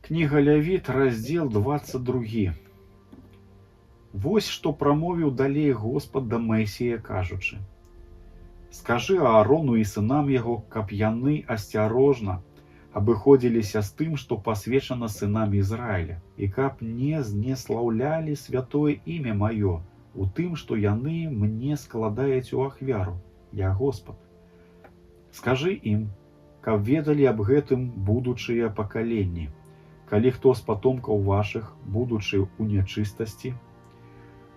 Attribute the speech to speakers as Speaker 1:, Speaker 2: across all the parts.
Speaker 1: Книга Лявіт, раздел 22. Вось што прамовіў далей Господ да Маісея, кажучы: «Скажы Аарону і сынам яго, каб яны асцярожна абыходзіліся з тым, што пасвечана сынам Ізраіля, і каб не знеслаўлялі святое імя маё у тым, што яны мне складаюць у ахвяру, я Господ. Скажы ім, каб ведалі аб гэтым будучыя пакаленні. Калі хто з патомкаў вашых, будучы ў нячыстасці,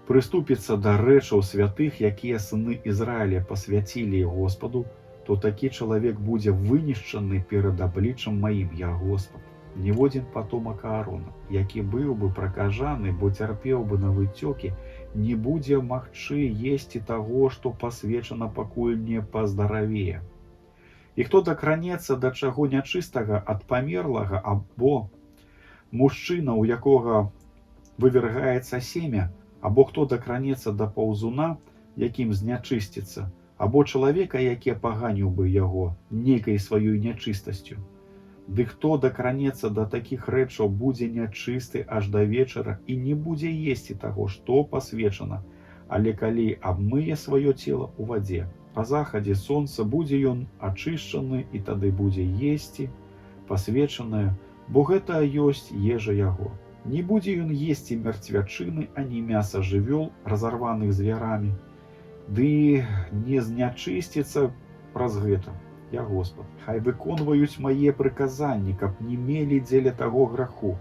Speaker 1: прыступіцца да рэчаў святых, якія сыны Ізраіля пасвяцілі Господу, то такі чалавек будзе вынішчаны перад абліччам маім, я Господ. Ніводзін патомак Аарона, які быў бы пракажаны, бо цярпеў бы на выцёкі, не будзе магчы есці таго, што пасвечана, пакуль не паздаравее. І хто дакранецца да чаго нячыстага ад памерлага або мужчына, у якога вывергаецца семя, або хто дакранецца да паўзуна, якім знячысціцца, або чалавека, які паганіў бы яго нейкай сваёй нячыстасцю. Ды хто дакранецца да такіх рэчаў, будзе нячысты аж да вечара і не будзе есці таго, што пасвечана, але калі абмые сваё цела ў вадзе, па захадзе сонца будзе ён ачышчаны, і тады будзе есці пасвечанае, бо гэта ёсць ежа яго. Не будзе ён есці мерцвячыны, ані мяса жывёл, разарваных звярамі, ды не знячысціцца праз гэта, я Господ. Хай выконваюць мае прыказанні, каб не мелі дзеля таго граху,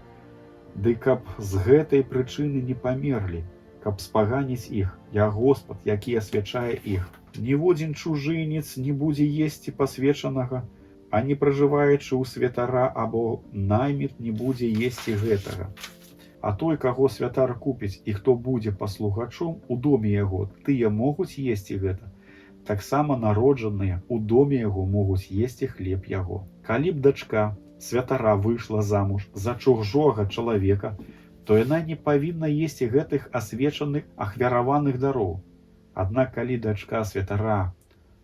Speaker 1: ды каб з гэтай прычыны не памерлі, каб спаганіць іх, я Господ, які асвячае іх. Ніводзін чужынец не будзе есці пасвечанага, а не пражываючы ў святара або найміт не будзе есці гэтага. А той, каго святар купіць і хто будзе паслугачом у доме яго, тыя могуць есці гэта. Таксама народжаныя ў доме яго могуць есці хлеб яго. Калі б дачка святара выйшла замуж за чужога чалавека, то яна не павінна есці гэтых асвечаных ахвяраваных дароў. Аднак калі дачка святара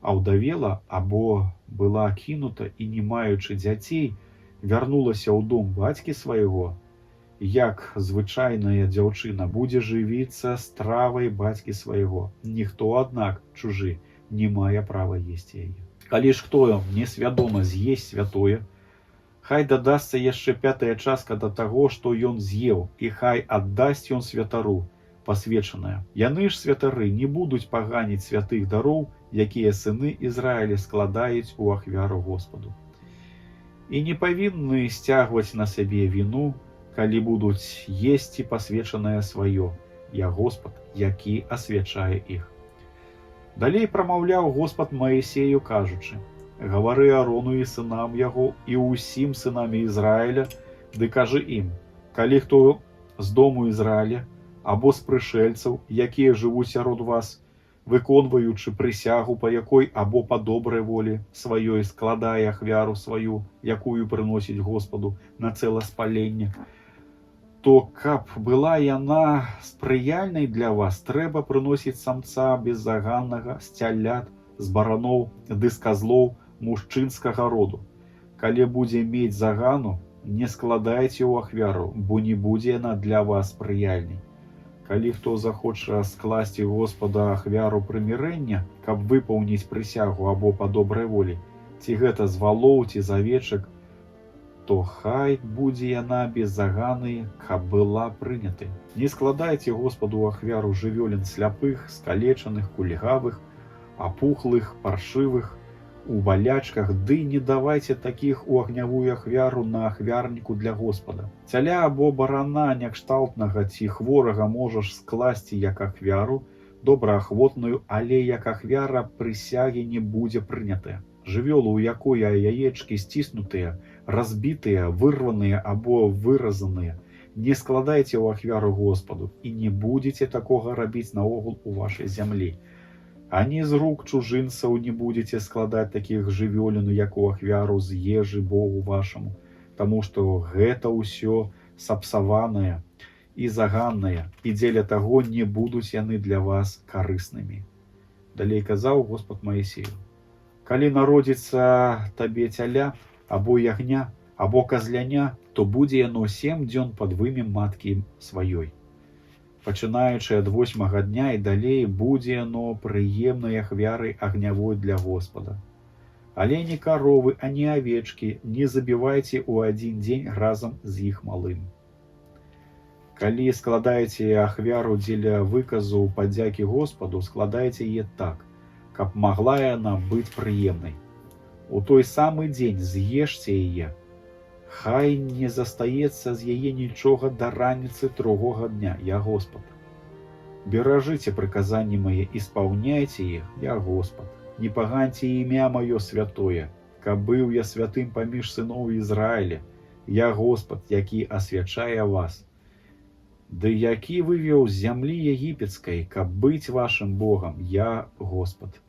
Speaker 1: аўдавела або была кінута і, не маючы дзяцей, вярнулася ў дом бацькі свайго, як звычайная дзяўчына будзе жывіцца стравай бацькі свайго. Ніхто, аднак, чужы, не мае права есці яе. Калі ж хто несвядома з'есць святое, хай дадасца яшчэ 5-я частка да таго, што ён з'еў, і хай аддасць ён святару пасвечанае. Яны ж, святары, не будуць паганіць святых дароў, якія сыны Ізраіля складаюць у ахвяру Господу. І не павінны сцягваць на сябе віну, калі будуць есці пасвечанае сваё, я Господ, які асвячае іх. Далей прамаўляў Господ Маісею, кажучы: «Гавары Аарону і сынам яго, і ўсім сынам Ізраіля, ды кажы ім, калі хто з дому Ізраіля, або з прышэльцаў, якія жывуць сярод вас, выконваючы прысягу, па якой або па добрай волі сваёй складае ахвяру сваю, якую прыносіць Господу на цэласпаленне, то каб была яна спрыяльнай для вас, трэба прыносіць самца беззаганнага з цялят, з бараноў ды з казлоў мужчынскага роду. Калі будзе мець загану, не складайце ў ахвяру, бо не будзе яна для вас спрыяльнай. Калі хто захоча скласці Господа ахвяру прымірэння, каб выпаўніць прысягу або па добрай волі, ці гэта з валоў, ці з авечак, то хай будзе яна без заганы, каб была прынятай. Не складайце Господу ахвяру жывёлін сляпых, скалечаных, кульгавых, апухлых, паршывых, у балячках, ды не давайце такіх у агнявую ахвяру на ахвярніку для Господа. Цяля або барана някшталтнага ці хворага можаш скласці як ахвяру, добраахвотную, але як ахвяра прысягі не будзе прынятая. Жывёлу, у якой яечкі сціснутыя, разбітыя, вырваныя або выразаныя, не складайце ў ахвяру Господу і не будзеце такога рабіць наогул у вашай зямлі. Ані з рук чужынцаў не будзеце складаць такіх жывёлін, як у ахвяру з ежы Богу вашаму, таму што гэта ўсё сапсаванае і заганнае, і дзеля таго не будуць яны для вас карыснымі. Далей казаў Господ Маісею: «Калі народзіцца табе цяля, або ягня, або казляня, то будзе яно 7 дзён пад вымем маткі сваёй. Пачынаючы ад 8-га дня і далей будзе яно прыемнай ахвярай агнявой для Господа. Але не каровы, а не авечкі не забівайце ў адзін дзень разам з іх малым. Калі складаеце ахвяру дзеля выказу падзякі Господу, складайце яе так, каб магла яна быць прыемнай. У той самы дзень з'ешце яе. Хай не застаецца з яе нічога да раніцы другога дня, я Господ. Беражыце прыказанні мае і спаўняйце іх, я Господ. Не паганьце імя маё святое, каб быў я святым паміж сыноў Ізраіля, я Господ, які асвячае вас. Ды які вывеў з зямлі егіпецкай, каб быць вашым Богам, я Господ.